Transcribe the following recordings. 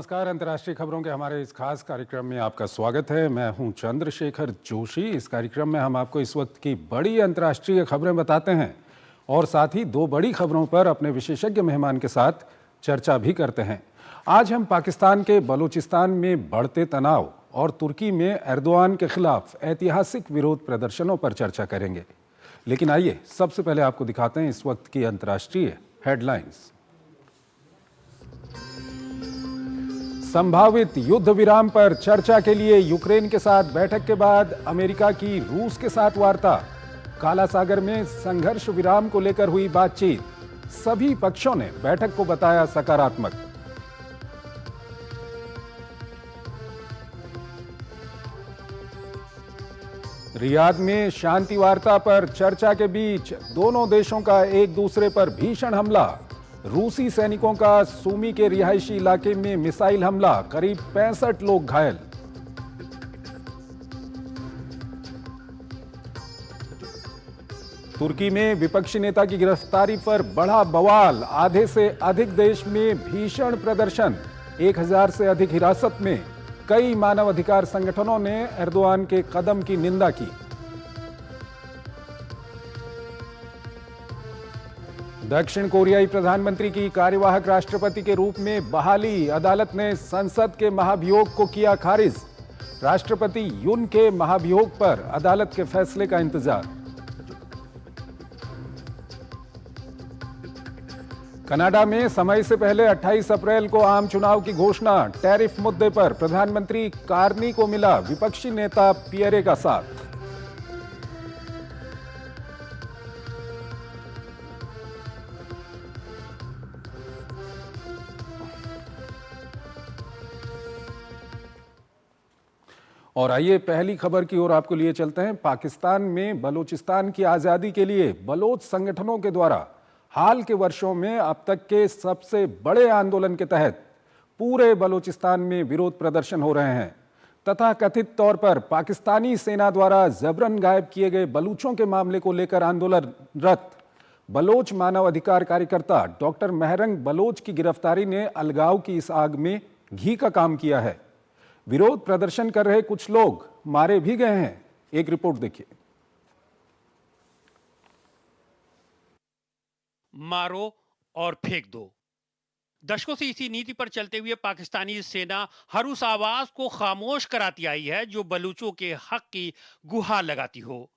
नमस्कार। अंतर्राष्ट्रीय खबरों के हमारे इस खास कार्यक्रम में आपका स्वागत है। मैं हूं चंद्रशेखर जोशी। इस कार्यक्रम में हम आपको इस वक्त की बड़ी अंतर्राष्ट्रीय खबरें बताते हैं और साथ ही दो बड़ी खबरों पर अपने विशेषज्ञ मेहमान के साथ चर्चा भी करते हैं। आज हम पाकिस्तान के बलूचिस्तान में बढ़ते तनाव और तुर्की में एर्दोआन के खिलाफ ऐतिहासिक विरोध प्रदर्शनों पर चर्चा करेंगे। लेकिन आइए सबसे पहले आपको दिखाते हैं इस वक्त की अंतर्राष्ट्रीय हेडलाइंस। संभावित युद्ध विराम पर चर्चा के लिए यूक्रेन के साथ बैठक के बाद अमेरिका की रूस के साथ वार्ता। काला सागर में संघर्ष विराम को लेकर हुई बातचीत। सभी पक्षों ने बैठक को बताया सकारात्मक। रियाद में शांति वार्ता पर चर्चा के बीच दोनों देशों का एक दूसरे पर भीषण हमला। रूसी सैनिकों का सूमी के रिहायशी इलाके में मिसाइल हमला, करीब 65 लोग घायल। तुर्की में विपक्षी नेता की गिरफ्तारी पर बढ़ा बवाल। आधे से अधिक देश में भीषण प्रदर्शन। 1000 से अधिक हिरासत में। कई मानवाधिकार संगठनों ने एर्दोआन के कदम की निंदा की। दक्षिण कोरियाई प्रधानमंत्री की कार्यवाहक राष्ट्रपति के रूप में बहाली। अदालत ने संसद के महाभियोग को किया खारिज। राष्ट्रपति यून के महाभियोग पर अदालत के फैसले का इंतजार। कनाडा में समय से पहले 28 अप्रैल को आम चुनाव की घोषणा। टैरिफ मुद्दे पर प्रधानमंत्री कार्नी को मिला विपक्षी नेता पियरे का साथ। और आइए पहली खबर की ओर आपको लिए चलते हैं। पाकिस्तान में बलूचिस्तान की आज़ादी के लिए बलोच संगठनों के द्वारा हाल के वर्षों में अब तक के सबसे बड़े आंदोलन के तहत पूरे बलूचिस्तान में विरोध प्रदर्शन हो रहे हैं। तथा कथित तौर पर पाकिस्तानी सेना द्वारा जबरन गायब किए गए बलूचों के मामले को लेकर आंदोलनरत बलोच मानवाधिकार कार्यकर्ता डॉक्टर महरंग बलोच की गिरफ्तारी ने अलगाव की इस आग में घी का काम किया है। विरोध प्रदर्शन कर रहे कुछ लोग मारे भी गए हैं। एक रिपोर्ट देखिए। मारो और फेंक दो। दशकों से इसी नीति पर चलते हुए पाकिस्तानी सेना हर उस आवाज को खामोश कराती आई है जो बलूचों के हक की गुहार लगाती हो।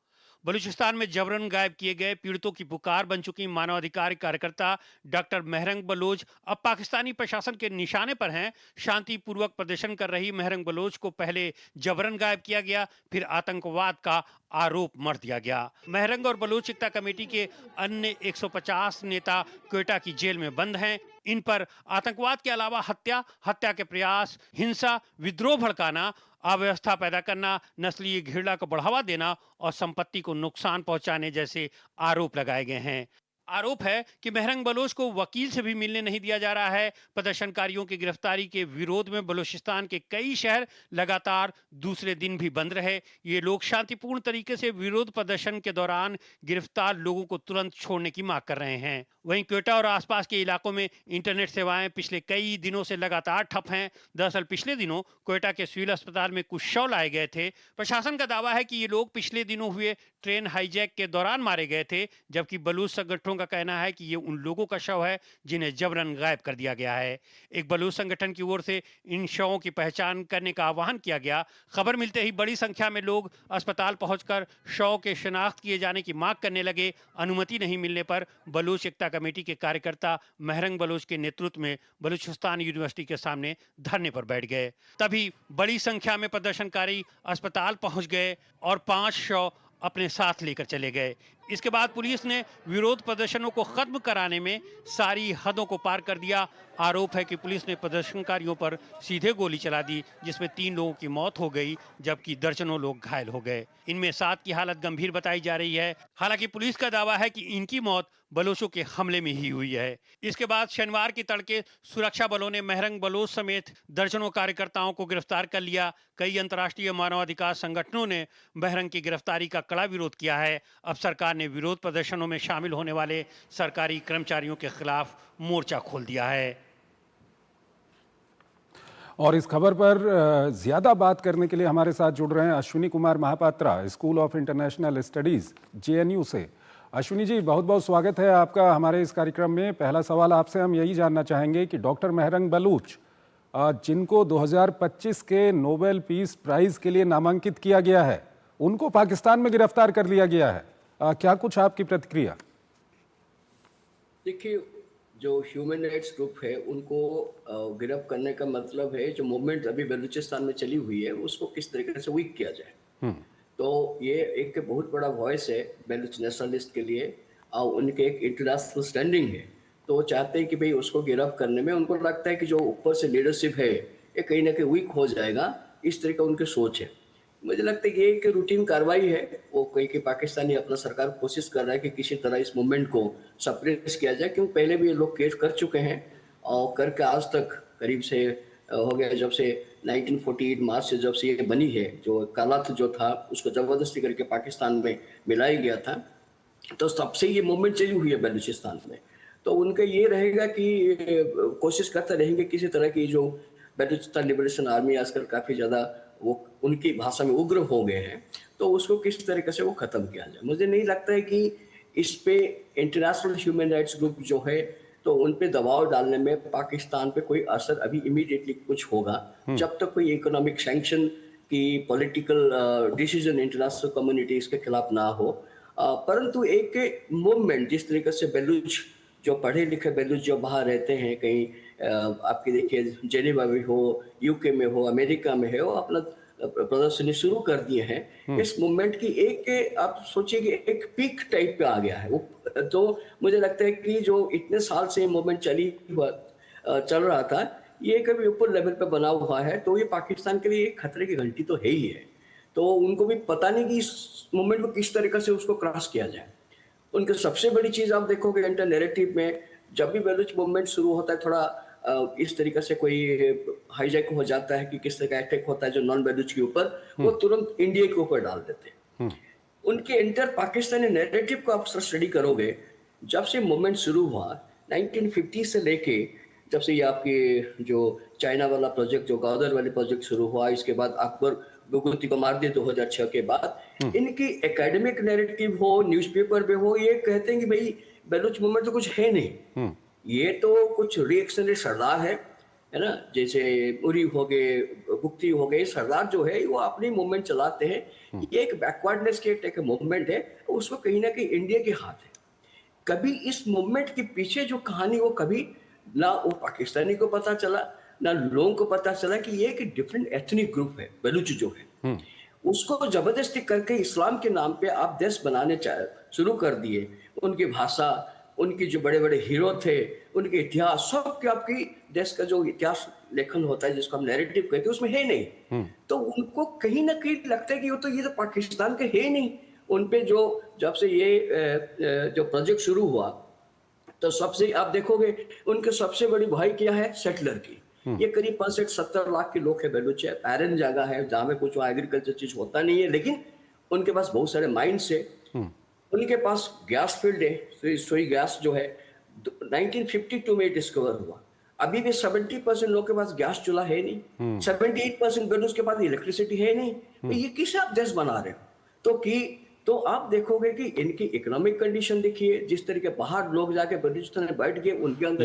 बलूचिस्तान में जबरन गायब किए गए पीड़ितों की पुकार बन चुकी मानवाधिकार कार्यकर्ता डॉक्टर महरंग बलोच अब पाकिस्तानी प्रशासन के निशाने पर हैं। शांतिपूर्वक प्रदर्शन कर रही महरंग बलोच को पहले जबरन गायब किया गया, फिर आतंकवाद का आरोप मढ़ दिया गया। महरंग और बलोच एकता कमेटी के अन्य 150 नेता क्वेटा की जेल में बंद हैं। इन पर आतंकवाद के अलावा हत्या के प्रयास, हिंसा, विद्रोह भड़काना, अव्यवस्था पैदा करना, नस्लीय घृणा को बढ़ावा देना और संपत्ति को नुकसान पहुंचाने जैसे आरोप लगाए गए हैं। आरोप है कि महरंग बलोच को वकील से भी मिलने नहीं दिया जा रहा है। प्रदर्शनकारियों की गिरफ्तारी के विरोध में बलूचिस्तान के कई शहर लगातार दूसरे दिन भी बंद रहे। ये लोग शांतिपूर्ण तरीके से विरोध प्रदर्शन के दौरान गिरफ्तार लोगों को तुरंत छोड़ने की मांग कर रहे हैं। वहीं क्वेटा और आसपास के इलाकों में इंटरनेट सेवाएं पिछले कई दिनों से लगातार ठप हैं। दरअसल पिछले दिनों क्वेटा के सिविल अस्पताल में कुछ शव लाए गए थे। प्रशासन का दावा है कि ये लोग पिछले दिनों हुए ट्रेन हाईजैक के दौरान मारे गए थे, जबकि बलूच संगठनों का कहना है कि ये उन लोगों का शव है जिन्हें जबरन गायब कर दिया गया है। एक बलूच संगठन की ओर से इन शवों की पहचान करने का आह्वान किया गया। खबर मिलते ही बड़ी संख्या में लोग अस्पताल पहुंचकर शव के शिनाख्त किए जाने की मांग करने लगे। अनुमति नहीं मिलने पर बलूच एकता कमेटी के कार्यकर्ता महरंग बलोच के नेतृत्व में बलूचिस्तान यूनिवर्सिटी के सामने धरने पर बैठ गए। तभी बड़ी संख्या में प्रदर्शनकारी अस्पताल पहुंच गए और 5 शव अपने साथ लेकर चले गए। इसके बाद पुलिस ने विरोध प्रदर्शनों को खत्म कराने में सारी हदों को पार कर दिया। आरोप है कि पुलिस ने प्रदर्शनकारियों पर सीधे गोली चला दी, जिसमें 3 लोगों की मौत हो गई जबकि दर्जनों लोग घायल हो गए। इनमें 7 की हालत गंभीर बताई जा रही है। हालांकि पुलिस का दावा है कि इनकी मौत बलोचों के हमले में ही हुई है। इसके बाद शनिवार की तड़के सुरक्षा बलों ने महरंग बलोच समेत दर्जनों कार्यकर्ताओं को गिरफ्तार कर लिया। कई अंतर्राष्ट्रीय मानवाधिकार संगठनों ने महरंग की गिरफ्तारी का कड़ा विरोध किया है। अब सरकार ने विरोध प्रदर्शनों में शामिल होने वाले सरकारी कर्मचारियों के खिलाफ मोर्चा खोल दिया है। और इस खबर पर ज्यादा बात करने के लिए हमारे साथ जुड़ रहे हैं Ashwini Kumar Mahapatra, school of international studies JNU से। अश्विनी जी, बहुत बहुत स्वागत है आपका हमारे इस कार्यक्रम में। पहला सवाल आपसे हम यही जानना चाहेंगे कि डॉक्टर मेहरंग बलूच, जिनको 2025 के नोबेल पीस प्राइज के लिए नामांकित किया गया है, उनको पाकिस्तान में गिरफ्तार कर लिया गया है। क्या कुछ आपकी प्रतिक्रिया? देखिए, जो ह्यूमन राइट्स ग्रुप है उनको गिरफ्त करने का मतलब है जो मूवमेंट अभी बलूचिस्तान में चली हुई है उसको किस तरीके से वीक किया जाए। तो ये एक बहुत बड़ा वॉइस है बलूच नेशनलिस्ट के लिए और उनके एक इंटरनेशनल स्टैंडिंग है। तो वो चाहते हैं कि भाई उसको गिरफ्त करने में उनको लगता है कि जो ऊपर से लीडरशिप है ये कहीं ना कहीं वीक हो जाएगा, इस तरह का उनकी सोच है। मुझे लगता है कि एक रूटीन कार्रवाई है। वो कहीं कि पाकिस्तानी अपना सरकार कोशिश कर रहा है कि किसी तरह इस मूवमेंट को सप्रेस किया जाए, क्योंकि पहले भी ये लोग केस कर चुके हैं और करके आज तक करीब से हो गया, जब से 1948 मार्च से जब से ये बनी है, जो कालात जो था उसको ज़बरदस्ती करके पाकिस्तान में मिलाया गया था, तो तब से ये मूवमेंट चली हुई है बलूचिस्तान में। तो उनका ये रहेगा कि कोशिश करते रहेंगे किसी तरह की, जो बलूचिस्तान लिबरेशन आर्मी आजकल काफ़ी ज़्यादा वो उनकी भाषा में उग्र हो गए हैं, तो उसको किस तरीके से वो ख़त्म किया जाए। मुझे नहीं लगता है कि इस पे इंटरनेशनल ह्यूमन राइट्स ग्रुप जो है तो उन पे दबाव डालने में पाकिस्तान पे कोई असर अभी इमीडिएटली कुछ होगा, जब तक कोई इकोनॉमिक सैंक्शन की पॉलिटिकल डिसीजन इंटरनेशनल कम्युनिटी इसके खिलाफ ना हो। परंतु एक मूवमेंट जिस तरीके से बलूच जो पढ़े लिखे बलूच जो बाहर रहते हैं, कहीं आपकी देखिए जेनेवा में हो, यूके में हो, अमेरिका में है, वो अपना प्रदर्शनी शुरू कर दिए हैं। इस मूवमेंट की एक आप सोचिए कि एक पीक टाइप पे आ गया है वो। तो मुझे लगता है कि जो इतने साल से मूवमेंट चल रहा था, ये कभी ऊपर लेवल पे बना हुआ है, तो ये पाकिस्तान के लिए एक खतरे की घंटी तो है ही है। तो उनको भी पता नहीं कि इस मूवमेंट को किस तरीके से उसको क्रॉस किया जाए। उनकी सबसे बड़ी चीज आप देखोगे इंटर नैरेटिव में, जब भी बलूच मूवमेंट शुरू होता है, थोड़ा इस तरीके से कोई हाईजैक हो जाता है कि किस तरह का अटैक होता है जो नॉन बलूच के ऊपर, वो तुरंत इंडिया के ऊपर डाल देते हैं। उनके इंटर पाकिस्तानी नैरेटिव को आप स्टडी करोगे, जब से मूवमेंट शुरू हुआ 1950 से लेके, जब से ये आपके जो चाइना वाला प्रोजेक्ट, जो गौदर वाले प्रोजेक्ट शुरू हुआ, इसके बाद अकबर गुगुती को मार दिया 2006 के बाद, इनकी एकेडमिक नैरेटिव हो, न्यूज़पेपर पे हो, ये कहते हैं कि भाई बलूच मूवमेंट तो कुछ है नहीं, ये तो कुछ रिएक्शनरी सरदार है ना, जैसे उरी हो गए, गुप्ती हो गए, सरदार जो है वो अपनी मूवमेंट चलाते हैं। ये एक बैकवर्डनेस के एक मूवमेंट है, उसको कहीं ना कहीं इंडिया के हाथ है। कभी इस मूवमेंट के पीछे जो कहानी, वो कभी ना वो पाकिस्तानी को पता चला, ना लोगों को पता चला कि ये एक डिफरेंट एथनिक ग्रुप है बलूच जो है। उसको जबरदस्ती करके इस्लाम के नाम पे आप देश बनाने शुरू कर दिए। उनकी भाषा, उनके जो बड़े बड़े हीरो थे, उनके इतिहास, सब के आपकी देश का जो इतिहास लेखन होता है जिसको हम नैरेटिव कहते हैं, उसमें है नहीं। तो उनको कहीं ना कहीं लगता है कि ये तो पाकिस्तान के है नहीं। उनपे जो जब से ये जो प्रोजेक्ट शुरू हुआ, तो सबसे आप देखोगे उनके सबसे बड़ी भाई क्या है, सेटलर की। ये करीब 65-70 लाख के लोग है बलूच है, पैरन जगह है जहाँ में कुछ एग्रीकल्चर चीज होता नहीं है, लेकिन उनके पास बहुत सारे माइंस है। उनके पास गैस फील्ड है, सोई गैस जो है 1952 में डिस्कवर हुआ। अभी भी 70% लोग के पास गैस चूल्हा है नहीं, 78% बलूच के पास इलेक्ट्रिसिटी है नहीं। तो ये किस आप देश बना रहे हो? तो आप देखोगे कि इनकी इकोनॉमिक कंडीशन देखिए, जिस तरीके बाहर लोग जाके बलूचिस्तान में बैठ गए, उनके अंदर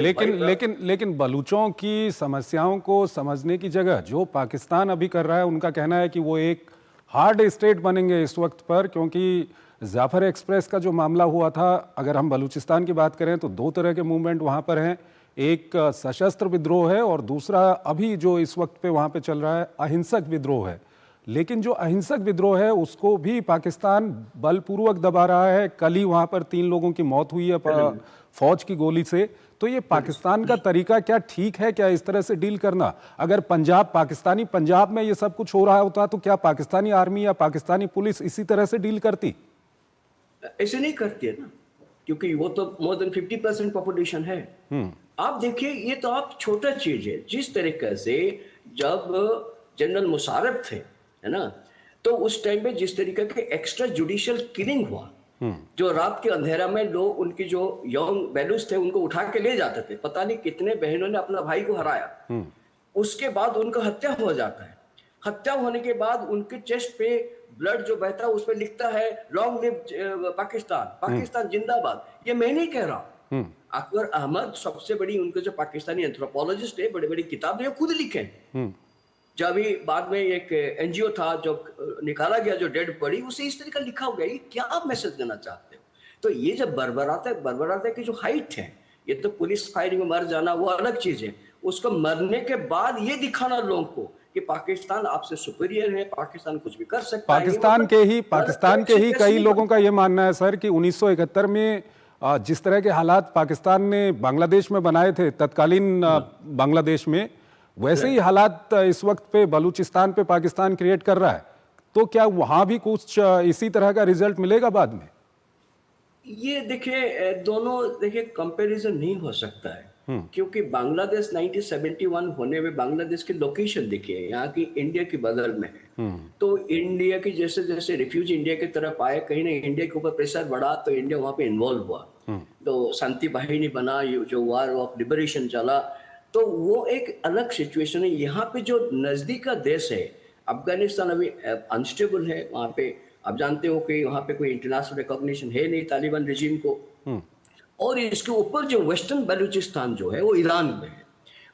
लेकिन बलूचों की समस्याओं को समझने की जगह जो पाकिस्तान अभी कर रहा है, उनका कहना है कि वो एक हार्ड स्टेट बनेंगे इस वक्त पर, क्योंकि जाफर एक्सप्रेस का जो मामला हुआ था, अगर हम बलूचिस्तान की बात करें तो दो तरह के मूवमेंट वहाँ पर हैं। एक सशस्त्र विद्रोह है और दूसरा अभी जो इस वक्त पे वहाँ पे चल रहा है अहिंसक विद्रोह है। लेकिन जो अहिंसक विद्रोह है उसको भी पाकिस्तान बलपूर्वक दबा रहा है। कल ही वहाँ पर 3 लोगों की मौत हुई है फौज की गोली से। तो ये पाकिस्तान का तरीका क्या ठीक है क्या इस तरह से डील करना? अगर पाकिस्तानी पंजाब में ये सब कुछ हो रहा होता तो क्या पाकिस्तानी आर्मी या पाकिस्तानी पुलिस इसी तरह से डील करती? ऐसे नहीं करती है ना, क्योंकि वो तो मोर देन 50% पॉपुलेशन है। आप देखिए, ये तो आप छोटा चीज है। जिस तरीके से जब जनरल मुशर्रफ थे, है ना, तो उस टाइम पे जिस तरीके के एक्स्ट्रा जुडिशियल किलिंग हुआ, जो रात के अंधेरा में लोग, उनकी जो यंग बलूच थे, उनको उठा के ले जाते थे। पता नहीं कितने बहनों ने अपना भाई को हराया। उसके बाद उनका हत्या हो जाता है। हत्या होने के बाद उनके चेस्ट पे ब्लड जो बहता है उस पे लिखता है लॉन्ग लिव पाकिस्तान, पाकिस्तान जिंदाबाद। ये मैं नहीं कह रहा हूं, अकबर अहमद सबसे बड़ी उनके जो पाकिस्तानी एंथ्रोपोलॉजिस्ट है, बड़ी बड़ी किताब है, खुद लिखे हैं। जब अभी बाद में एक एनजीओ था जो निकाला गया, जो डेड बॉडी, उसे इस तरह का लिखा हो गया। ये क्या आप मैसेज देना चाहते हो? तो ये जब बर्बराता की जो हाइट है, ये तो पुलिस फायरिंग में मर जाना वो अलग चीज है, उसको मरने के बाद ये दिखाना लोगों को कि पाकिस्तान आपसे सुपीरियर है, पाकिस्तान कुछ भी कर सकता है। पाकिस्तान के ही कई लोगों का ये मानना है सर कि 1971 में जिस तरह के हालात पाकिस्तान ने बांग्लादेश में बनाए थे, तत्कालीन बांग्लादेश में, वैसे ही हालात इस वक्त पे बलूचिस्तान पे पाकिस्तान क्रिएट कर रहा है। तो क्या वहां भी कुछ इसी तरह का रिजल्ट मिलेगा बाद में? ये देखिए, दोनों देखिए कंपैरिजन नहीं हो सकता है, क्योंकि बांग्लादेश 1971 होने में बांग्लादेश की लोकेशन देखिए, यहाँ की इंडिया के बगल में है। तो इंडिया की जैसे जैसे रिफ्यूजी इंडिया की तरफ आए, कहीं ना इंडिया के ऊपर प्रेशर बढ़ा तो इंडिया वहां पे इन्वॉल्व हुआ। तो शांति बाहिनी बना, जो वार ऑफ लिबरेशन चला, तो वो एक अलग सिचुएशन है। यहाँ पे जो नजदीक का देश है अफगानिस्तान, अभी अनस्टेबल है वहां पे। आप जानते हो कि वहां पे कोई इंटरनेशनल रिकॉग्निशन है नहीं तालिबान रेजिम को। और इसके ऊपर जो वेस्टर्न बलूचिस्तान जो है वो ईरान में है,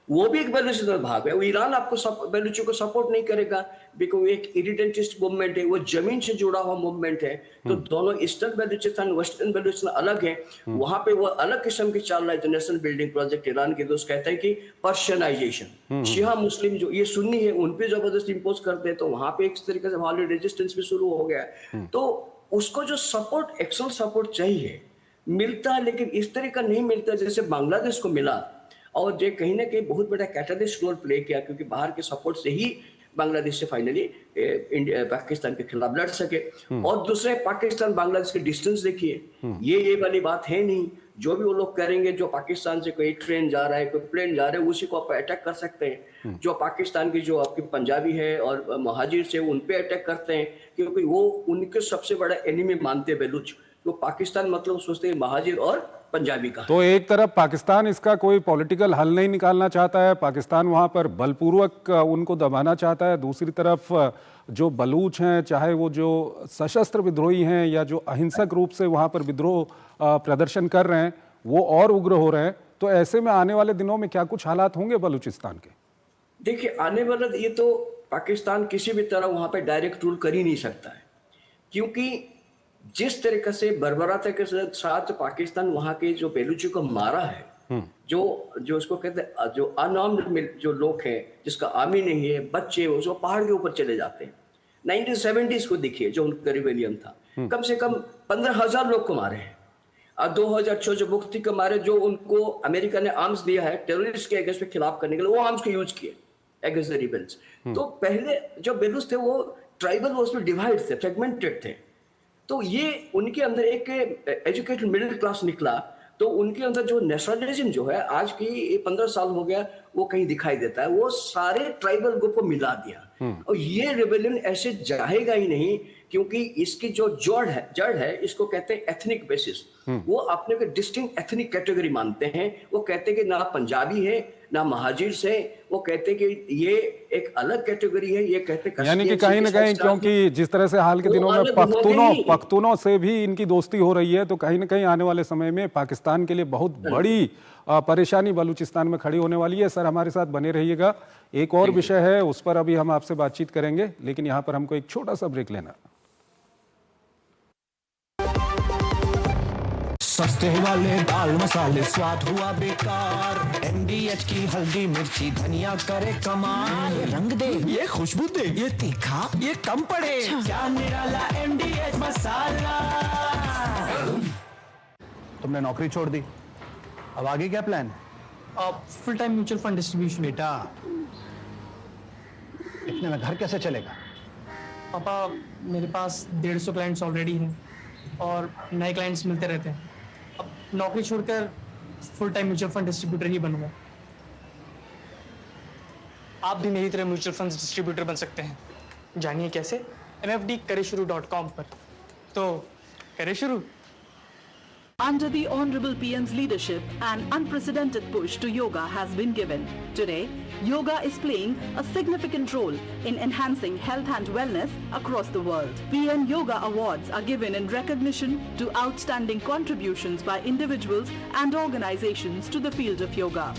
वो भी एक बलूचिस्तान भाग है। वो ईरान आपको बलूचियों को सपोर्ट नहीं करेगा, बिकॉज एक इरिडेंटिस्ट मूवमेंट है, वो जमीन से जुड़ा हुआ मूवमेंट है। तो दोनों ईस्टर्न बलूचिस्तान वेस्टर्न बलूचिस्तान अलग है। वहां पे वो अलग किस्म की चल रहा है जो नेशनल बिल्डिंग प्रोजेक्ट ईरान के दोस्त कहते हैं कि पर्शियनाइजेशन, शिया मुस्लिम जो ये सुन्नी है उन पे जबरदस्त इंपोज करते हैं। तो वहां पे एक तरीके से वहां रेजिस्टेंस भी शुरू हो गया है। तो उसको जो सपोर्ट, एक्सटर्नल सपोर्ट चाहिए मिलता है, लेकिन इस तरह का नहीं मिलता जैसे बांग्लादेश को मिला। और जो कहीं ना कहीं बहुत बड़ा कैटलिस्ट रोल प्ले किया, क्योंकि बाहर के सपोर्ट से ही बांग्लादेश से फाइनली इंडिया पाकिस्तान के खिलाफ लड़ सके। और दूसरे, पाकिस्तान बांग्लादेश के डिस्टेंस देखिए, ये वाली बात है नहीं। जो भी वो लोग करेंगे, जो पाकिस्तान से कोई ट्रेन जा रहा है, कोई प्लेन जा रहा है, उसी को आप अटैक कर सकते हैं। जो पाकिस्तान की जो आपकी पंजाबी है और महाजिर से, उन पे अटैक करते हैं, क्योंकि वो उनके सबसे बड़ा एनिमी मानते हैं बलूच। तो पाकिस्तान मतलब सोचते हैं महाजिर और पंजाबी का। तो एक तरफ पाकिस्तान इसका कोई पॉलिटिकल हल नहीं निकालना चाहता है, पाकिस्तान वहां पर बलपूर्वक उनको दबाना चाहता है। दूसरी तरफ जो बलूच हैं, चाहे वो जो सशस्त्र विद्रोही हैं या जो अहिंसक रूप से वहां पर विद्रोह प्रदर्शन कर रहे हैं, वो और उग्र हो रहे हैं। तो ऐसे में आने वाले दिनों में क्या कुछ हालात होंगे बलूचिस्तान के? देखिए, आने वाला ये तो पाकिस्तान किसी भी तरह वहां पे डायरेक्ट रूल कर ही नहीं सकता है, क्योंकि जिस तरीके से बर्बराता के साथ पाकिस्तान वहां के जो बेलूची को मारा है, जो जो उसको कहते हैं, जो अनआर्म्ड जो लोग हैं, जिसका आर्मी नहीं है, बच्चे उसको पहाड़ के ऊपर चले जाते हैं। 1970s को देखिए, जो उनका रिबेलियन था, कम से कम 15,000 लोग को मारे हैं। और 2006 जो मुफ्ती को मारे, जो उनको अमेरिका ने आर्म्स दिया है टेररिस्ट के अगेंस्ट में खिलाफ करने के लिए, वो आर्म्स को यूज किए अगेंस्ट द रिबेल्स। तो पहले जो बेलूच थे वो ट्राइबल, वो उसमें डिवाइड थे, फ्रेगमेंटेड थे। तो ये उनके अंदर एक एजुकेटेड मिडिल क्लास निकला, तो उनके अंदर जो नेशनलिज्म जो है आज की 15 साल हो गया, वो कहीं दिखाई देता है। वो सारे ट्राइबल ग्रुप को मिला दिया। और ये रिबेलियन ऐसे जाएगा ही नहीं, क्योंकि इसकी जो जड़ है इसको कहते हैं एथनिक बेसिस। वो अपने को डिस्टिंक्ट एथनिक कैटेगरी मानते हैं। वो कहते हैं कि ना पंजाबी है ना महाजिर से, वो कहते हैं कि ये एक अलग कैटेगरी है। ये कहते हैं, यानी कि कहीं ना कहीं, क्योंकि जिस तरह से हाल के दिनों में पख्तूनों से भी इनकी दोस्ती हो रही है, तो कहीं ना कहीं आने वाले समय में पाकिस्तान के लिए बहुत बड़ी परेशानी बलूचिस्तान में खड़ी होने वाली है। सर, हमारे साथ बने रहिएगा। एक और विषय है, उस पर अभी हम आपसे बातचीत करेंगे, लेकिन यहाँ पर हमको एक छोटा सा ब्रेक लेना। सस्ते वाले दाल मसाले स्वाद हुआ बेकार, MDH की हल्दी मिर्ची धनिया करे कमाल। ये रंग दे, ये खुशबू दे, ये तीखा, ये कम पड़े। क्या निराला MDH मसाला। तुमने नौकरी छोड़ दी, अब आगे क्या प्लान है? Full time mutual fund distribution. बेटा, इतने में घर कैसे चलेगा? पापा, मेरे पास 150 क्लाइंट्स ऑलरेडी हैं और नए क्लाइंट्स मिलते रहते हैं। अब नौकरी छोड़कर full time mutual fund distributor ही बनूंगा। आप भी मेरी तरह म्यूचुअल फंड डिस्ट्रीब्यूटर बन सकते हैं। जानिए कैसे? mfdkareshuru.com पर। तो करें शुरू। Under the Honorable PM's leadership, an unprecedented push to yoga has been given. Today, yoga is playing a significant role in enhancing health and wellness across the world. PM Yoga Awards are given in recognition to outstanding contributions by individuals and organizations to the field of yoga.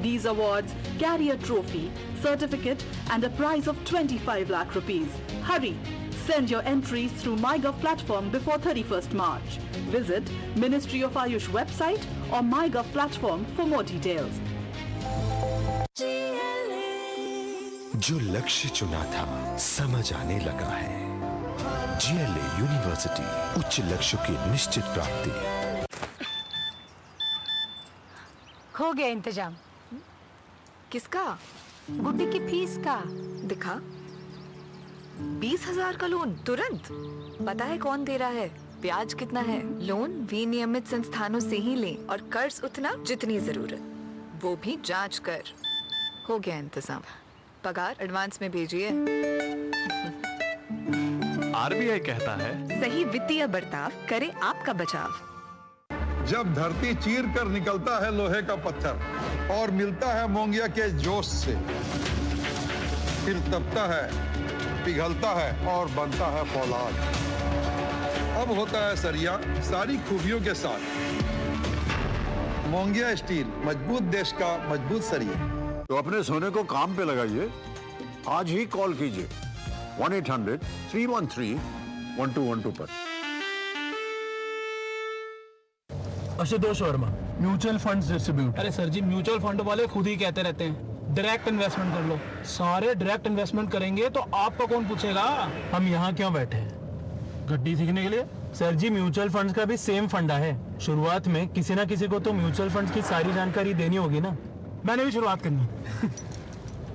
These awards carry a trophy, certificate and a prize of 25 lakh rupees. Hurry! Send your entries through MyGov platform before 31st March. Visit Ministry of Ayush website or MyGov platform for more details. जो लक्ष्य चुना था समझ आने लगा है। GLA university, उच्च लक्ष्य की निश्चित प्राप्ति। हो गया इंतजाम। किसका? गुड्डी की फीस का। दिखा। 20,000 का लोन तुरंत। पता है कौन दे रहा है, ब्याज कितना है? लोन विनियमित संस्थानों से ही लें और कर्ज उतना जितनी जरूरत, वो भी जांच कर। हो गया इंतजाम। पगार एडवांस में भेजिए। RBI कहता है सही वित्तीय बर्ताव करे आपका बचाव। जब धरती चीर कर निकलता है लोहे का पत्थर और मिलता है मोंगिया के जोश से, फिर तपता है, पिघलता है और बनता है फौलाद। अब होता है सरिया सारी खूबियों के साथ। मोंगिया स्टील, मजबूत देश का मजबूत सरिया। तो अपने सोने को काम पे लगाइए। आज ही कॉल कीजिए 1-800-313-1212 पर। Ashutosh Verma, mutual funds distribute. अरे सर जी, म्यूचुअल फंड वाले खुद ही कहते रहते हैं डायरेक्ट इन्वेस्टमेंट कर लो। सारे डायरेक्ट इन्वेस्टमेंट करेंगे तो आपका कौन पूछेगा? हम यहाँ क्यों बैठे हैं? गड्डी सीखने के लिए? सर जी, म्यूचुअल फंड्स का भी सेम फंडा है। शुरुआत में किसी ना किसी को तो म्यूचुअल फंड्स की सारी जानकारी देनी होगी ना। मैंने भी शुरुआत करनी है।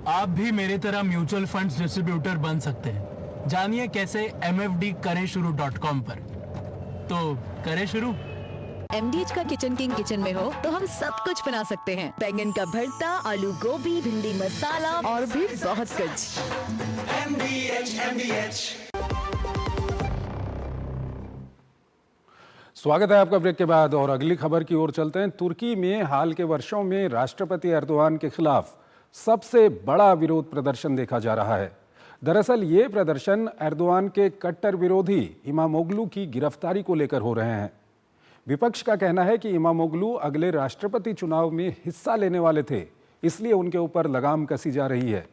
आप भी मेरी तरह म्यूचुअल फंड्स डिस्ट्रीब्यूटर बन सकते हैं। जानिए कैसे mfdkareshuru.com पर। तो करें शुरू। MDH का किचन किंग किचन में हो तो हम सब कुछ बना सकते हैं। बैंगन का भरता, आलू गोभी, भिंडी मसाला और भी बहुत कुछ। MDH। स्वागत है आपका ब्रेक के बाद और अगली खबर की ओर चलते हैं। तुर्की में हाल के वर्षों में राष्ट्रपति एर्दोआन के खिलाफ सबसे बड़ा विरोध प्रदर्शन देखा जा रहा है। दरअसल ये प्रदर्शन एर्दोआन के कट्टर विरोधी इमामोग्लू की गिरफ्तारी को लेकर हो रहे हैं। विपक्ष का कहना है कि इमामोग्लू अगले राष्ट्रपति चुनाव में हिस्सा लेने वाले थे, इसलिए उनके ऊपर लगाम कसी जा रही है।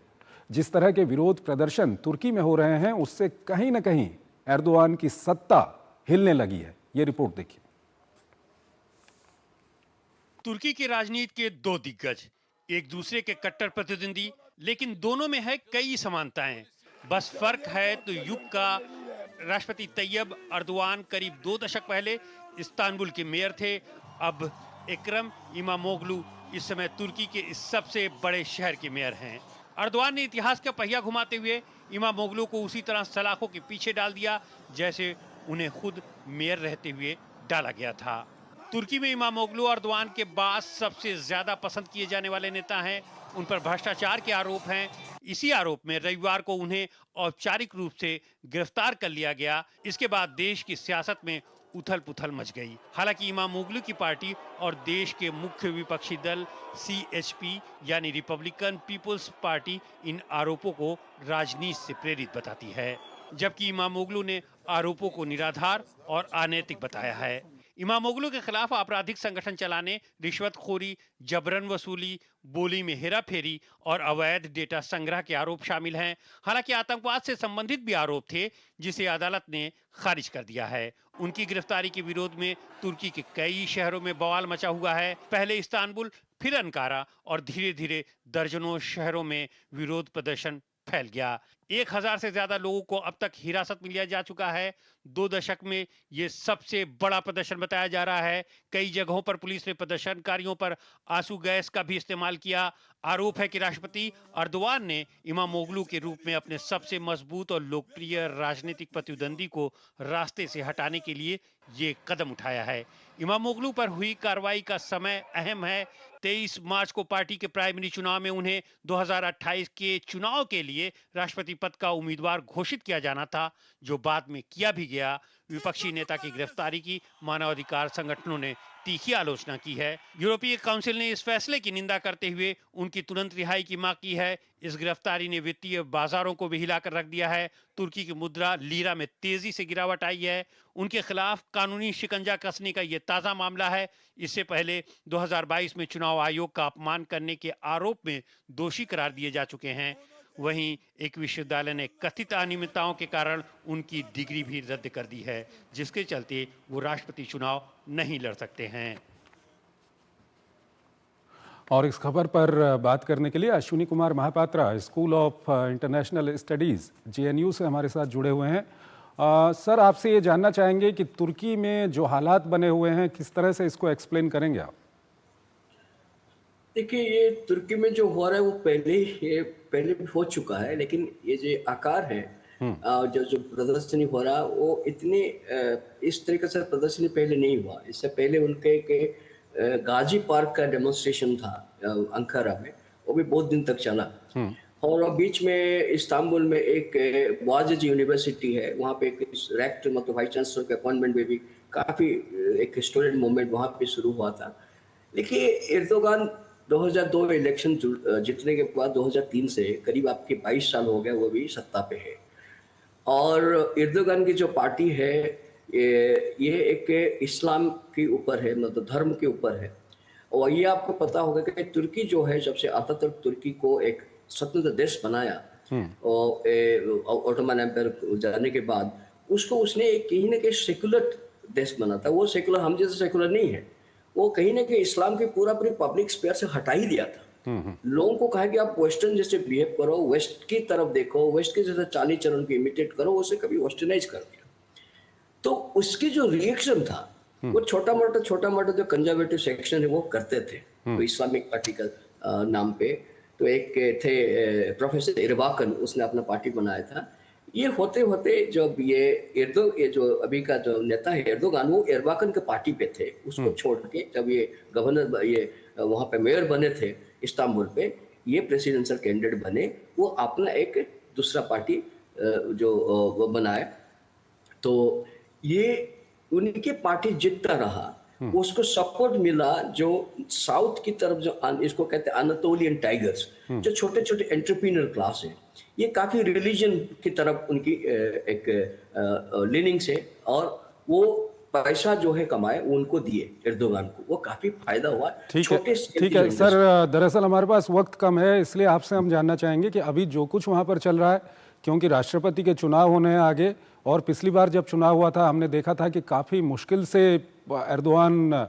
जिस तरह के विरोध प्रदर्शन तुर्की में हो रहे हैं, उससे कहीं न कहीं एर्दोआन की सत्ता हिलने लगी है। ये रिपोर्ट देखिए। तुर्की की राजनीति के दो दिग्गज, एक दूसरे के कट्टर प्रतिद्वंदी, लेकिन दोनों में है कई समानताएं। बस फर्क है तो युग का राष्ट्रपति तैयब अर्दोआन करीब 2 दशक पहले इस्तांबुल के मेयर थे। अब इकरम इमामोग्लू इस समय तुर्की के इस सबसे बड़े शहर के मेयर हैं। अर्दोआन ने इतिहास का पहिया घुमाते हुए इमामोग्लू को उसी तरह सलाखों के पीछे डाल दिया जैसे उन्हें खुद मेयर रहते हुए डाला गया था। तुर्की में इमामोग्लू अर्दोआन के बाद सबसे ज्यादा पसंद किए जाने वाले नेता हैं। उन पर भ्रष्टाचार के आरोप हैं। इसी आरोप में रविवार को उन्हें औपचारिक रूप से गिरफ्तार कर लिया गया। इसके बाद देश की सियासत में उथल पुथल मच गई। हालांकि इमामोग्लू की पार्टी और देश के मुख्य विपक्षी दल CHP यानी रिपब्लिकन पीपुल्स पार्टी इन आरोपों को राजनीति से प्रेरित बताती है, जबकि इमामोग्लू ने आरोपों को निराधार और अनैतिक बताया है। इमामोग्लू के खिलाफ आपराधिक संगठन चलाने, रिश्वतखोरी, जबरन वसूली, बोली में हेराफेरी और अवैध डेटा संग्रह के आरोप शामिल हैं। हालांकि आतंकवाद से संबंधित भी आरोप थे, जिसे अदालत ने खारिज कर दिया है। उनकी गिरफ्तारी के विरोध में तुर्की के कई शहरों में बवाल मचा हुआ है। पहले इस्तांबुल, फिर अंकारा और धीरे धीरे दर्जनों शहरों में विरोध प्रदर्शन फैल गया। 1000 से ज्यादा लोगों को अब तक हिरासत में लिया जा चुका है। 2 दशक में ये सबसे बड़ा प्रदर्शन बताया जा रहा है। कई जगहों पर पुलिस ने प्रदर्शनकारियों पर आंसू गैस का भी इस्तेमाल किया। आरोप है कि राष्ट्रपति अर्दोआन ने इमामोग्लू के रूप में अपने सबसे मजबूत और लोकप्रिय राजनीतिक प्रतिद्वंदी को रास्ते से हटाने के लिए ये कदम उठाया है। इमामोग्लू पर हुई कार्रवाई का समय अहम है। 23 मार्च को पार्टी के प्राइमरी चुनाव में उन्हें 2028 के चुनाव के लिए राष्ट्रपति पद का उम्मीदवार घोषित किया जाना था, जो बाद में किया भी गया। विपक्षी नेता की गिरफ्तारी की मानवाधिकार संगठनों ने तीखी आलोचना की है। यूरोपीय काउंसिल ने इस फैसले की निंदा करते हुए उनकी तुरंत रिहाई की मांग की है। इस गिरफ्तारी ने वित्तीय बाजारों को भी हिलाकर रख दिया है। तुर्की की मुद्रा लीरा में तेजी से गिरावट आई है। उनके खिलाफ कानूनी शिकंजा कसने का ये ताजा मामला है। इससे पहले 2022 में चुनाव आयोग का अपमान करने के आरोप में दोषी करार दिए जा चुके हैं। वहीं एक विश्वविद्यालय ने कथित अनियमितताओं के कारण उनकी डिग्री भी रद्द कर दी है, जिसके चलते वो राष्ट्रपति चुनाव नहीं लड़ सकते हैं। और इस खबर पर बात करने के लिए Ashwini Kumar Mahapatra, school of international studies JNU से हमारे साथ जुड़े हुए हैं। सर, आपसे ये जानना चाहेंगे कि तुर्की में जो हालात बने हुए हैं, किस तरह से इसको एक्सप्लेन करेंगे आप? देखिए, ये तुर्की में जो हो रहा है वो पहले भी हो चुका है, लेकिन ये जो आकार है, जो प्रदर्शनी हो रहा वो इतने इस तरीके से प्रदर्शनी पहले नहीं हुआ। इससे पहले उनके गाजी पार्क का डेमोन्स्ट्रेशन था अंकारा में, वो भी बहुत दिन तक चला। और बीच में इस्तांबुल में एक बोğaziçi यूनिवर्सिटी है, वहाँ पे एक रेक्टर मतलब वाइस चांसलर के अपॉइंटमेंट में भी काफ़ी एक स्टूडेंट मूवमेंट वहाँ पे शुरू हुआ था। देखिए, एर्दोगान 2002 इलेक्शन जीतने के बाद 2003 से करीब आपके 22 साल हो गए वो भी सत्ता पे है। और एर्दोगान की जो पार्टी है ये एक इस्लाम के ऊपर है, मतलब धर्म के ऊपर है। और ये आपको पता होगा कि तुर्की जो है, जब से अतातुर्क तुर्की को एक स्वतंत्र देश बनाया और ऑटोमन एम्पायर जाने के बाद उसको उसने कहीं ना कहीं सेकुलर देश बना था। वो सेकुलर हम जैसे सेकुलर नहीं है, वो कहीं ना कहीं इस्लाम के पूरी पब्लिक स्पेयर से हटा ही दिया था। लोगों को कहा कि आप वेस्टर्न जैसे बिहेव करो, वेस्ट की तरफ देखो, वेस्ट के जैसे चाली चलन को इमिटेट करो, उसे कभी वेस्टर्नाइज कर दिया। तो उसकी जो रिएक्शन था वो छोटा मोटा जो कंजर्वेटिव सेक्शन है वो करते थे, तो इस्लामिक पार्टी का नाम पे। तो एक थे प्रोफेसर इरबाकन, उसने अपना पार्टी बनाया था। ये होते होते जब ये जो अभी का जो नेता है एर्दोगान, वो इरबाकन के पार्टी पे थे। उसको छोड़ के जब ये गवर्नर ये वहाँ पे मेयर बने थे इस्तांबुल पे, ये प्रेसिडेंशियल कैंडिडेट बने, वो अपना एक दूसरा पार्टी जो बनाया। तो ये उनकी पार्टी जीतता रहा, उसको सपोर्ट मिला जो साउथ की तरफ जो इसको कहते हैं अनातोलियन टाइगर्स, जो छोटे छोटे एंटरप्रेन्योर क्लास है, ये काफी रिलीजन की तरफ उनकी एक लीनिंग्स है। और वो पैसा जो है कमाए वो उनको दिए एर्दोगान को, वो काफी फायदा हुआ। ठीक है सर, दरअसल हमारे पास वक्त कम है, इसलिए आपसे हम जानना चाहेंगे कि अभी जो कुछ वहाँ पर चल रहा है, क्योंकि राष्ट्रपति के चुनाव होने हैं आगे, और पिछली बार जब चुनाव हुआ था हमने देखा था कि काफ़ी मुश्किल से एर्दोगान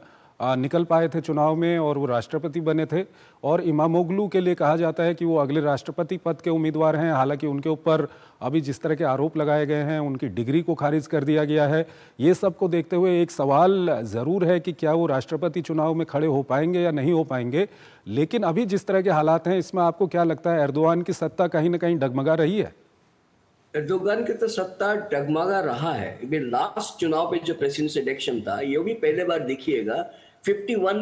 निकल पाए थे चुनाव में और वो राष्ट्रपति बने थे। और इमामोग्लू के लिए कहा जाता है कि वो अगले राष्ट्रपति पद के उम्मीदवार हैं। हालांकि उनके ऊपर अभी जिस तरह के आरोप लगाए गए हैं, उनकी डिग्री को खारिज कर दिया गया है। ये सब को देखते हुए एक सवाल ज़रूर है कि क्या वो राष्ट्रपति चुनाव में खड़े हो पाएंगे या नहीं हो पाएंगे। लेकिन अभी जिस तरह के हालात हैं, इसमें आपको क्या लगता है, एर्दोगान की सत्ता कहीं ना कहीं डगमगा रही है? एर्दोगान की तो सत्ता डगमगा रहा है। अभी लास्ट चुनाव पे जो प्रेसिडेंशियल इलेक्शन था, ये भी पहले बार देखिएगा 51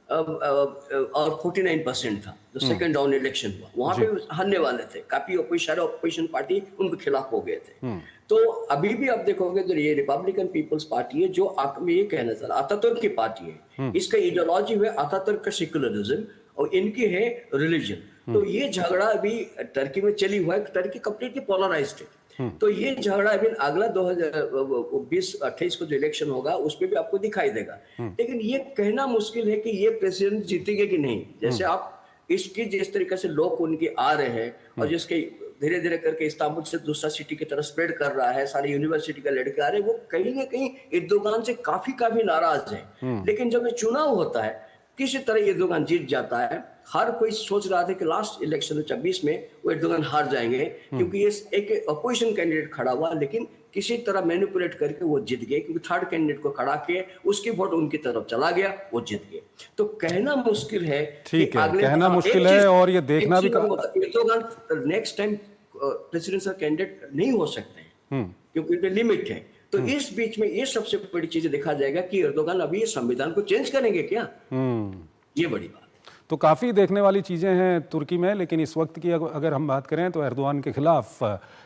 और 49% था जो सेकंड डाउन इलेक्शन हुआ, वहां पे हारने वाले थे। काफी ऑपोजिशन पार्टी उनके खिलाफ हो गए थे। तो अभी भी आप देखोगे जो ये रिपब्लिकन पीपल्स पार्टी है, जो मैं ये कहना चाह रहा, अतातुर्क की पार्टी है, इसका आइडियोलॉजी है अतातुर्क का सेकुलरिज्म और इनकी है रिलीजन। तो ये झगड़ा अभी टर्की में चली हुआ है, टर्की कंप्लीटली पोलराइज्ड है। तो ये झगड़ा अभी अगला 2020-28 को जो इलेक्शन होगा उसमें भी आपको दिखाई देगा। लेकिन ये कहना मुश्किल है कि ये प्रेसिडेंट जीतेंगे कि नहीं। जैसे आप इसकी जिस तरीके से लोग उनके आ रहे हैं और जिसके धीरे धीरे करके इस्तांबुल से दूसरा सिटी की तरफ स्प्रेड कर रहा है, सारी यूनिवर्सिटी का लड़के आ रहे हैं, वो कहीं ना कहीं एर्दोगान से काफी नाराज है। लेकिन जब ये चुनाव होता है, किसी तरह एर्दोगान जीत जाता है। हर कोई सोच रहा था कि लास्ट इलेक्शन 26 में वो एर्दोगान हार जाएंगे, क्योंकि ये एक अपोजिशन कैंडिडेट खड़ा हुआ, लेकिन किसी तरह मैनिपुलेट करके वो जीत गए, क्योंकि थर्ड कैंडिडेट को खड़ा किए, उसकी वोट उनकी तरफ चला गया, वो जीत गए। तो कहना मुश्किल है, ठीक है, कहना मुश्किल है। और ये देखना भी Erdogan next time presidential candidate नहीं हो सकते हैं, क्योंकि इनमें लिमिट है। तो इस बीच में ये सबसे बड़ी चीज देखा जाएगा कि एर्दोगान अभी संविधान को चेंज करेंगे क्या, ये बड़ी बात। तो काफ़ी देखने वाली चीज़ें हैं तुर्की में, लेकिन इस वक्त की अगर हम बात करें तो एर्दोआन के खिलाफ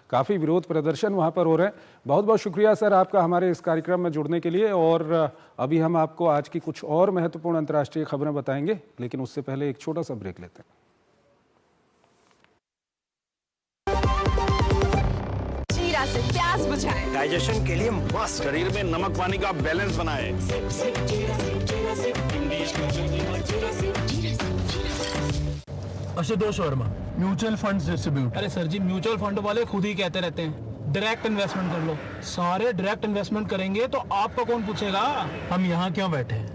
काफ़ी विरोध प्रदर्शन वहाँ पर हो रहे हैं। बहुत बहुत शुक्रिया सर आपका हमारे इस कार्यक्रम में जुड़ने के लिए। और अभी हम आपको आज की कुछ और महत्वपूर्ण अंतर्राष्ट्रीय खबरें बताएंगे, लेकिन उससे पहले एक छोटा सा ब्रेक लेते हैं। जीरा से प्यास बुझाएं, डाइजेशन के लिए मस्त, शरीर में नमक पानी का बैलेंस बनाए। Ashutosh Verma, mutual funds distribute. अरे सर जी, म्यूचुअल फंड वाले खुद ही कहते रहते हैं डायरेक्ट इन्वेस्टमेंट कर लो। सारे डायरेक्ट इन्वेस्टमेंट करेंगे तो आपका कौन पूछेगा? हम यहाँ क्यों बैठे हैं?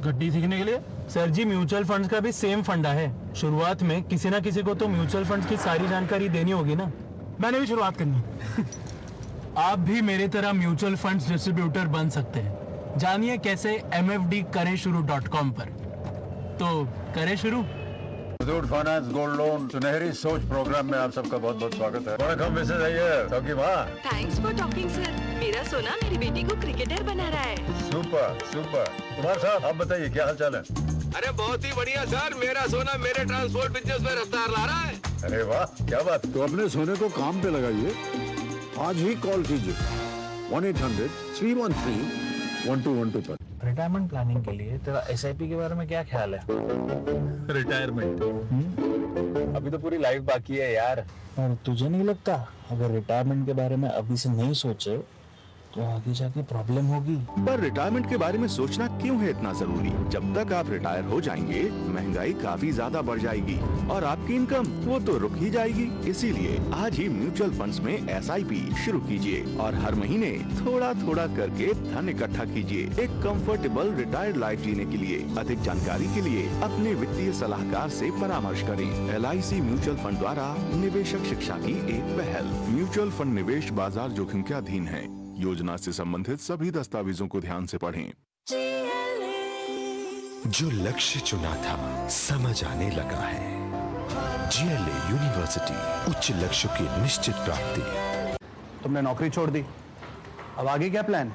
गड्डी सीखने के लिए? सर जी, म्यूचुअल फंड्स का भी सेम फंडा है। शुरुआत में किसी ना किसी को तो म्यूचुअल फंड्स की सारी जानकारी देनी होगी ना। मैंने भी शुरुआत करनी। आप भी मेरी तरह म्यूचुअल फंड्स डिस्ट्रीब्यूटर बन सकते हैं। जानिए कैसे mfdkareshuru.com पर। तो करें शुरू। मुथूट फाइनेंस गोल्ड लोन सुनहरी सोच प्रोग्राम में आप सबका बहुत बहुत स्वागत है। वणकम मिसेस अय्यर, सौकी माँ। Thanks for talking sir. मेरा सोना मेरी बेटी को क्रिकेटर बना रहा है। Super super. कुमार साहब आप बताइए क्या हाल चाल है? अरे बहुत ही बढ़िया सर, मेरा सोना मेरे ट्रांसपोर्ट बिजनेस में रफ्तार ला रहा है। अरे वाह, क्या बात। तो अपने सोने को काम पे लगाइए, आज ही कॉल कीजिए 1-800-313-1212 पर। रिटायरमेंट प्लानिंग के लिए तेरा SIP के बारे में क्या ख्याल है? रिटायरमेंट अभी तो पूरी लाइफ बाकी है यार। और तुझे नहीं लगता अगर रिटायरमेंट के बारे में अभी से नहीं सोचे तो आगे जाके प्रॉब्लम होगी? पर रिटायरमेंट के बारे में सोचना क्यों है इतना जरूरी? जब तक आप रिटायर हो जाएंगे महंगाई काफी ज्यादा बढ़ जाएगी और आपकी इनकम वो तो रुक ही जाएगी। इसीलिए आज ही म्यूचुअल फंड्स में SIP शुरू कीजिए और हर महीने थोड़ा थोड़ा करके धन इकट्ठा कीजिए एक कंफर्टेबल रिटायर्ड लाइफ जीने के लिए। अधिक जानकारी के लिए अपने वित्तीय सलाहकार से परामर्श करें। LIC म्यूचुअल फंड द्वारा निवेशक शिक्षा की एक पहल। म्यूचुअल फंड निवेश बाजार जोखिम के अधीन है। योजना से संबंधित सभी दस्तावेजों को ध्यान से पढ़ें। जो लक्ष्य चुना था समझ आने लगा है। GLA यूनिवर्सिटी, उच्च लक्ष्य की निश्चित प्राप्ति। तुमने नौकरी छोड़ दी, अब आगे क्या प्लान है?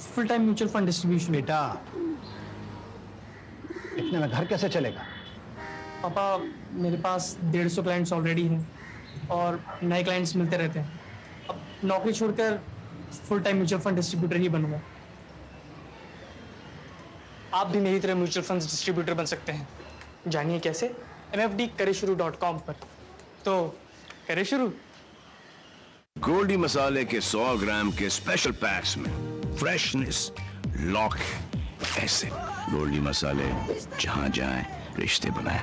Full time mutual fund distribution. बेटा, इतने में घर कैसे चलेगा? पापा, मेरे पास 150 क्लाइंट्स ऑलरेडी हैं और नए क्लाइंट्स मिलते रहते हैं। अब नौकरी छोड़कर full time mutual fund distributor ही बनूंगा। आप भी मेरी तरह म्यूचुअल फंड डिस्ट्रीब्यूटर बन सकते हैं। जानिए कैसे? mfdkareshuru.com पर। तो करें शुरू। गोल्डी मसाले के 100 ग्राम के स्पेशल पैक्स में फ्रेशनेस लॉक है। ऐसे गोल्डी मसाले जहां जाएं रिश्ते बनाएं।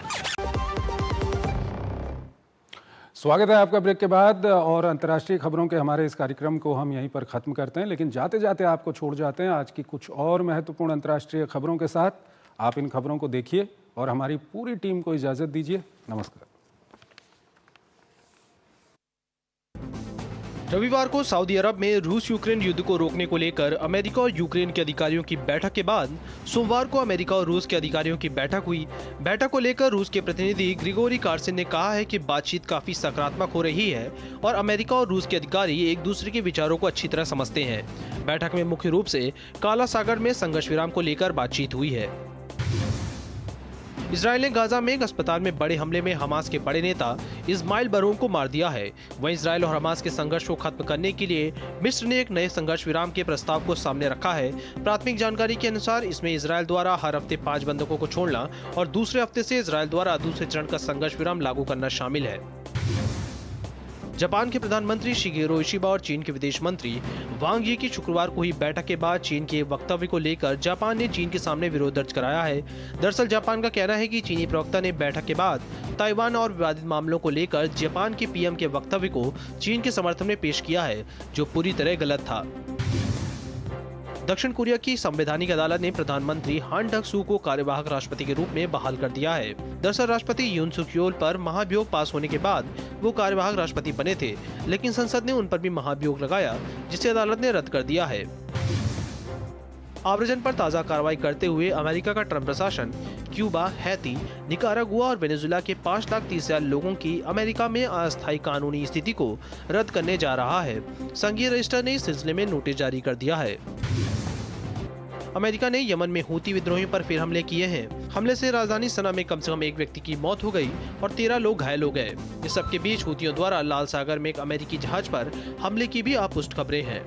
स्वागत है आपका ब्रेक के बाद। और अंतर्राष्ट्रीय खबरों के हमारे इस कार्यक्रम को हम यहीं पर ख़त्म करते हैं, लेकिन जाते जाते आपको छोड़ जाते हैं आज की कुछ और महत्वपूर्ण अंतर्राष्ट्रीय खबरों के साथ। आप इन खबरों को देखिए और हमारी पूरी टीम को इजाज़त दीजिए। नमस्कार। रविवार को सऊदी अरब में रूस यूक्रेन युद्ध को रोकने को लेकर अमेरिका और यूक्रेन के अधिकारियों की बैठक के बाद सोमवार को अमेरिका और रूस के अधिकारियों की बैठक हुई। बैठक को लेकर रूस के प्रतिनिधि ग्रिगोरी कार्सन ने कहा है कि बातचीत काफी सकारात्मक हो रही है और अमेरिका और रूस के अधिकारी एक दूसरे के विचारों को अच्छी तरह समझते हैं। बैठक में मुख्य रूप से काला सागर में संघर्ष विराम को लेकर बातचीत हुई है। इजरायल ने गाजा में एक अस्पताल में बड़े हमले में हमास के बड़े नेता इस्माइल बरून को मार दिया है। वहीं इजरायल और हमास के संघर्ष को खत्म करने के लिए मिस्र ने एक नए संघर्ष विराम के प्रस्ताव को सामने रखा है। प्राथमिक जानकारी के अनुसार इसमें इजरायल द्वारा हर हफ्ते 5 बंधकों को छोड़ना और दूसरे हफ्ते से इजरायल द्वारा दूसरे चरण का संघर्ष विराम लागू करना शामिल है। जापान के प्रधानमंत्री शिगेरो इशिबा और चीन के विदेश मंत्री वांग यी की शुक्रवार को हुई बैठक के बाद चीन के वक्तव्य को लेकर जापान ने चीन के सामने विरोध दर्ज कराया है। दरअसल जापान का कहना है कि चीनी प्रवक्ता ने बैठक के बाद ताइवान और विवादित मामलों को लेकर जापान के PM के वक्तव्य को चीन के समर्थन में पेश किया है, जो पूरी तरह गलत था। दक्षिण कोरिया की संवैधानिक अदालत ने प्रधानमंत्री हान डक सू को कार्यवाहक राष्ट्रपति के रूप में बहाल कर दिया है। दरअसल राष्ट्रपति यून सुक योल पर महाभियोग पास होने के बाद वो कार्यवाहक राष्ट्रपति बने थे, लेकिन संसद ने उन पर भी महाभियोग लगाया, जिसे अदालत ने रद्द कर दिया है। आव्रजन पर ताज़ा कार्रवाई करते हुए अमेरिका का ट्रंप प्रशासन क्यूबा, हैती, निकारागुआ और वेनेजुएला के 5,30,000 लोगों की अमेरिका में अस्थायी कानूनी स्थिति को रद्द करने जा रहा है। संघीय रजिस्टर ने इस सिलसिले में नोटिस जारी कर दिया है। अमेरिका ने यमन में हूती विद्रोहियों पर फिर हमले किए हैं। हमले से राजधानी सना में कम से कम 1 व्यक्ति की मौत हो गई और 13 लोग घायल हो गए। इस सबके बीच हूतियों द्वारा लाल सागर में एक अमेरिकी जहाज पर हमले की भी अपुष्ट खबरें हैं।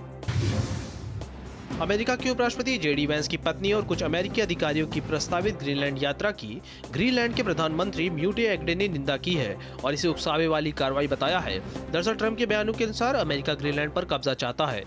अमेरिका के उपराष्ट्रपति जेडी वैंस की पत्नी और कुछ अमेरिकी अधिकारियों की प्रस्तावित ग्रीनलैंड यात्रा की ग्रीनलैंड के प्रधानमंत्री म्यूटे एग्डे ने निंदा की है और इसे उकसावे वाली कार्रवाई बताया है। दरअसल ट्रंप के बयानों के अनुसार अमेरिका ग्रीनलैंड पर कब्जा चाहता है।